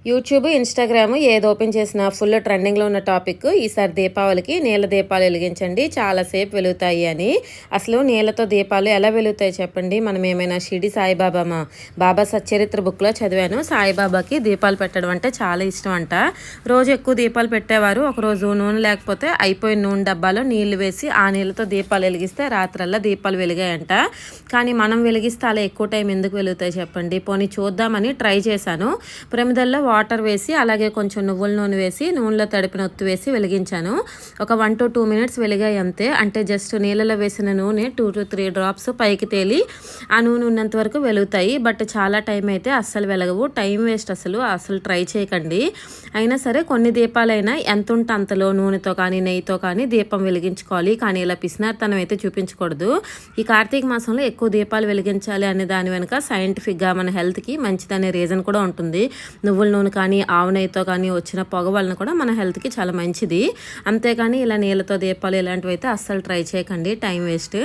YouTube, Instagram ఏది open చేసినా full ట్రెండింగ్‌లో ఉన్న టాపిక్ ఈసారి దీపావళికి నీళ్ళ దీపాలు వెలిగించండి చాలా సేపు వెలుగుతాయి అని. అసలు నీళ్ళతో దీపాలు ఎలా వెలుగుతాయి చెప్పండి? మనం ఏమైనా షిరిడి సాయిబాబామా? బాబా సచ్చరిత్ర బుక్‌లో చదివాను. సాయిబాబాకి దీపాలు పెట్టడం అంటే చాలా ఇష్టం అంట. రోజు ఎక్కువ దీపాలు పెట్టేవారు. ఒకరోజు నూనె లేకపోతే అయిపోయిన నూనె డబ్బాలో నీళ్లు వేసి ఆ నీళ్ళతో దీపాలు వెలిగిస్తే రాత్రల్లా దీపాలు వెలిగాయంట. కానీ మనం వెలిగిస్తే అలా ఎక్కువ టైం ఎందుకు వెలుగుతాయి చెప్పండి? పోనీ చూద్దామని ట్రై చేశాను. ప్రమిదల్లో వాటర్ వేసి అలాగే కొంచెం నువ్వుల నూనె వేసి నూనెలో తడిపిన ఒత్తు వేసి వెలిగించాను. ఒక 1 to 2 మినిట్స్ వెలిగాయి అంతే. అంటే జస్ట్ నీళ్ళలో వేసిన నూనె 2 to 3 డ్రాప్స్ పైకి తేలి ఆ నూనె ఉన్నంత వరకు వెలుగుతాయి. బట్ చాలా టైం అయితే అస్సలు వెలగవు. టైం వేస్ట్ అసలు ట్రై చేయకండి. అయినా సరే కొన్ని దీపాలైనా ఎంత ఉంటే అంతలో నూనెతో కానీ నెయ్యితో కానీ దీపం వెలిగించుకోవాలి. కానీ ఇలా పిసినారితనం అయితే చూపించకూడదు. ఈ కార్తీక మాసంలో ఎక్కువ దీపాలు వెలిగించాలి అనే దాని వెనుక సైంటిఫిక్గా మన హెల్త్కి మంచిదనే రీజన్ కూడా ఉంటుంది. నువ్వుల నూనె కానీ ఆవు నెయ్యితో కానీ వచ్చిన పొగ వలన కూడా మన హెల్త్కి చాలా మంచిది. అంతేకాని ఇలా నీళ్ళతో దీపాలు ఇలాంటివి అయితే అస్సలు ట్రై చేయకండి. Time waste.